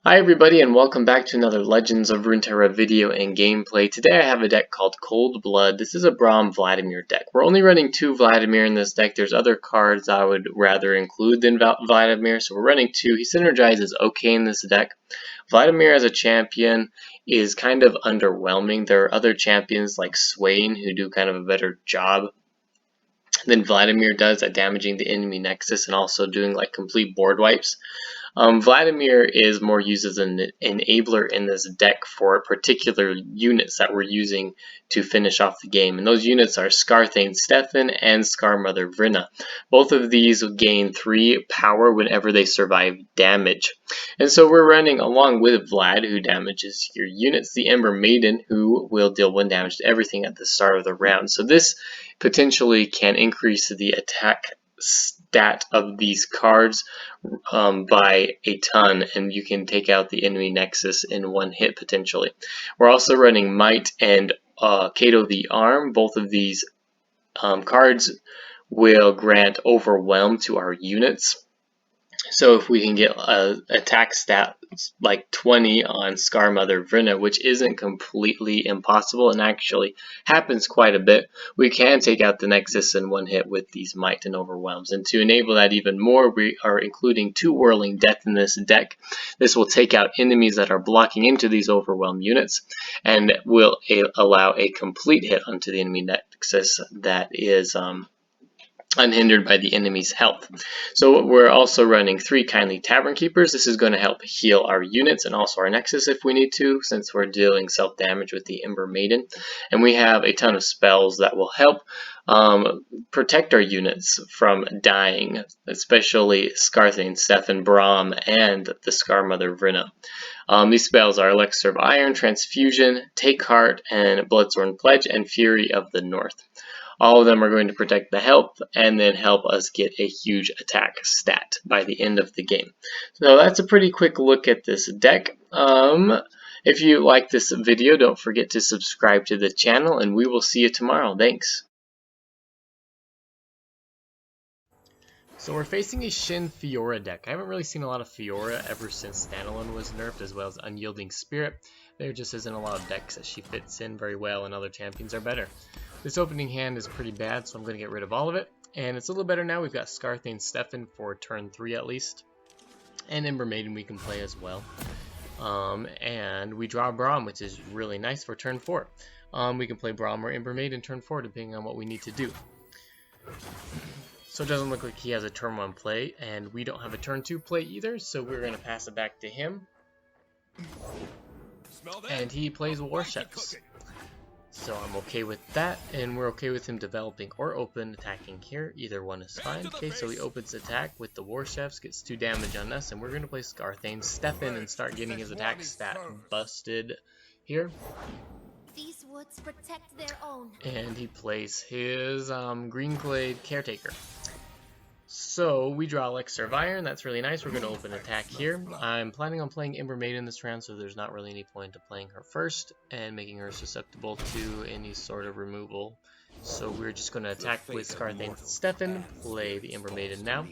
Hi everybody and welcome back to another Legends of Runeterra video and gameplay. Today I have a deck called Cold Blood. This is a Braum Vladimir deck. We're only running 2 Vladimir in this deck. There's other cards I would rather include than Vladimir, so we're running 2. He synergizes okay in this deck. Vladimir as a champion is kind of underwhelming. There are other champions like Swain who do kind of a better job than Vladimir does at damaging the enemy nexus and also doing like complete board wipes. Vladimir is more used as an enabler in this deck for particular units that we're using to finish off the game. And those units are Scarthane, STEFFEN, and Scarmother, Vrynna. Both of these gain 3 power whenever they survive damage. And so we're running along with Vlad, who damages your units, the Ember Maiden, who will deal 1 damage to everything at the start of the round. So this potentially can increase the attack stat of these cards by a ton, and you can take out the enemy nexus in 1 hit potentially. We're also running Might and Kato the Arm. Both of these cards will grant Overwhelm to our units. So if we can get attack stats like 20 on Scarmother Vrynna, which isn't completely impossible and actually happens quite a bit, we can take out the Nexus in 1 hit with these Might and Overwhelms. And to enable that even more, we are including 2 Whirling Death in this deck. This will take out enemies that are blocking into these Overwhelm units and will allow a complete hit onto the enemy Nexus that is unhindered by the enemy's health. So we're also running 3 Kindly Tavern Keepers. This is going to help heal our units and also our Nexus if we need to, since we're dealing self-damage with the Ember Maiden. And we have a ton of spells that will help protect our units from dying, especially Scarthane, STEFFEN, Braum, and the Scarmother Vrynna. These spells are Elixir of Iron, Transfusion, Take Heart, and Bloodsworn Pledge, and Fury of the North. All of them are going to protect the health and then help us get a huge attack stat by the end of the game. So that's a pretty quick look at this deck. If you like this video, don't forget to subscribe to the channel, and we will see you tomorrow. Thanks. So we're facing a Shin Fiora deck. I haven't really seen a lot of Fiora ever since Standalone was nerfed, as well as Unyielding Spirit. There just isn't a lot of decks that she fits in very well, and other champions are better. This opening hand is pretty bad, so I'm going to get rid of all of it. And it's a little better now. We've got Scarthane, STEFFEN for turn 3 at least. And Ember Maiden we can play as well. And we draw Braum, which is really nice for turn 4. We can play Braum or Ember Maiden turn 4, depending on what we need to do. So it doesn't look like he has a turn 1 play, and we don't have a turn 2 play either, so we're going to pass it back to him. And he plays War Chefs. So I'm okay with that, and we're okay with him developing or open attacking here. Either one is fine. Okay, so he opens attack with the War Chefs, gets 2 damage on us, and we're going to play Scarthane, STEFFEN, and start getting his attack stat busted here. These woods protect their own. And he plays his Greenglade Caretaker. So we draw Elixir of Iron. That's really nice. We're going to open attack here. I'm planning on playing Ember Maiden this round, so there's not really any point to playing her first and making her susceptible to any sort of removal. So we're just going to attack with Scarthane, STEFFEN, play the Ember Maiden now.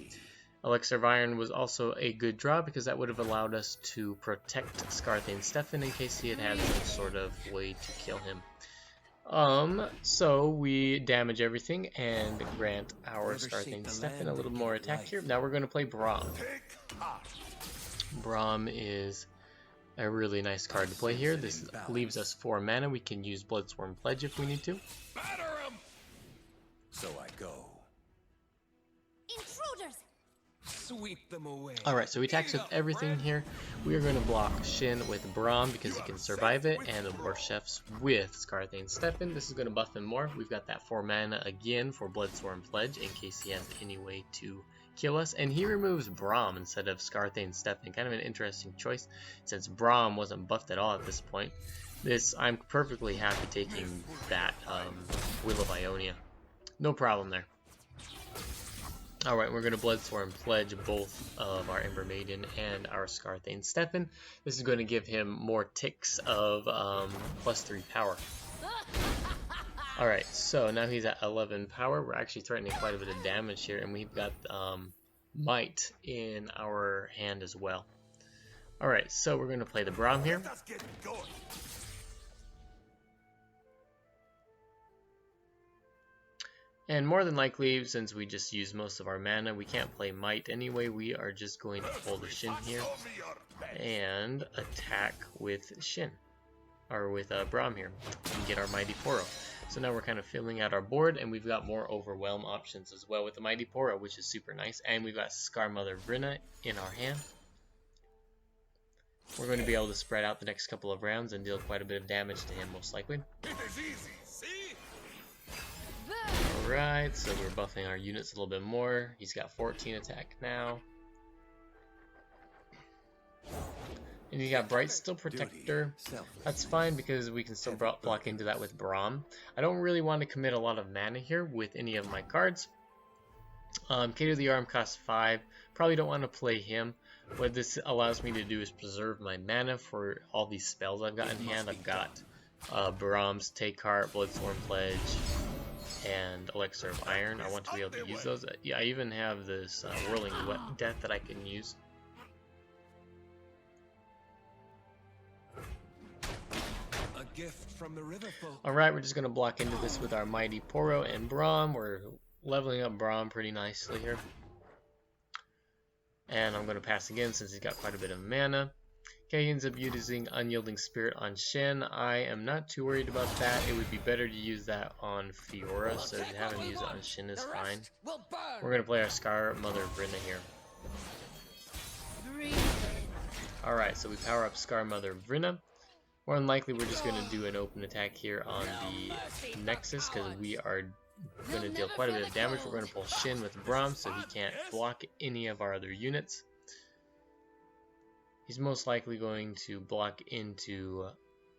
Elixir of Iron was also a good draw because that would have allowed us to protect Scarthane, STEFFEN in case he had some sort of way to kill him. So we damage everything and grant our Scarthane, STEFFEN a little more attack here. Now we're going to play Braum. Braum is a really nice card to play here. This leaves us 4 mana. We can use Bloodsworn Pledge if we need to. So I go. Intruders! Sweep them away. Alright, so he attacks with everything here. We are going to block Shin with Braum because he can survive it, and the War Chefs with Scarthane, STEFFEN. This is going to buff him more. We've got that 4 mana again for Bloodsworn Pledge in case he has any way to kill us. And he removes Braum instead of Scarthane, STEFFEN. Kind of an interesting choice since Braum wasn't buffed at all at this point. I'm perfectly happy taking that Will of Ionia. No problem there. Alright, we're going to Bloodsworn Pledge both of our Ember Maiden and our Scarthane, STEFFEN. This is going to give him more ticks of +3 power. Alright, so now he's at 11 power. We're actually threatening quite a bit of damage here, and we've got Might in our hand as well. Alright, so we're going to play the Braum here. Let's get going. And more than likely, since we just used most of our mana, we can't play Might anyway. We are just going to pull the Shin here and attack with Shin, or with Braum here, and get our Mighty Poro. So now we're kind of filling out our board, and we've got more Overwhelm options as well with the Mighty Poro, which is super nice. And we've got Scarmother Vrynna in our hand. We're going to be able to spread out the next couple of rounds and deal quite a bit of damage to him, most likely. It is easy, see? Alright, so we're buffing our units a little bit more. He's got 14 attack now. And he's got Bright Steel Protector. That's fine because we can still block into that with Braum. I don't really want to commit a lot of mana here with any of my cards. K to the Arm costs 5. Probably don't want to play him. What this allows me to do is preserve my mana for all these spells I've got in hand. I've got Braum's Take Heart, Bloodthorn Pledge, and Elixir of Iron. I want to be able to use those. Yeah, I even have this Whirling Death that I can use. A gift from the river folk. Alright, we're just going to block into this with our Mighty Poro and Braum. We're leveling up Braum pretty nicely here. And I'm going to pass again since he's got quite a bit of mana. Okay, he ends up using Unyielding Spirit on Shin. I am not too worried about that. It would be better to use that on Fiora, so to have him use it on Shin is fine. We're going to play our Scarmother Vrynna here. Alright, so we power up Scarmother Vrynna. More than likely, we're just going to do an open attack here on the Nexus, because we are going to deal quite a bit of damage. We're going to pull Shin with Braum, so he can't block any of our other units. He's most likely going to block into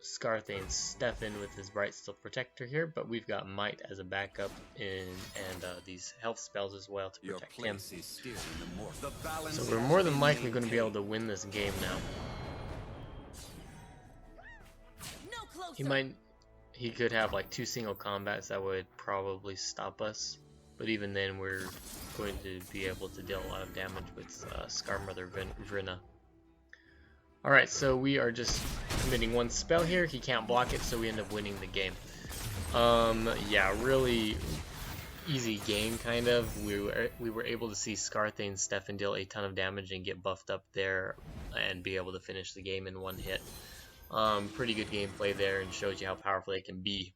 Scarthane's Steffen with his Bright Steel Protector here, but we've got Might as a backup and these health spells as well to protect him. So we're more than likely going to be able to win this game now. He could have like 2 single combats that would probably stop us, but even then we're going to be able to deal a lot of damage with Scarmother Vrynna. Alright, so we are just committing one spell here. He can't block it, so we end up winning the game. Yeah, really easy game, kind of. We were able to see Scarthane Steffen deal a ton of damage and get buffed up there and be able to finish the game in one hit. Pretty good gameplay there, and shows you how powerful they can be.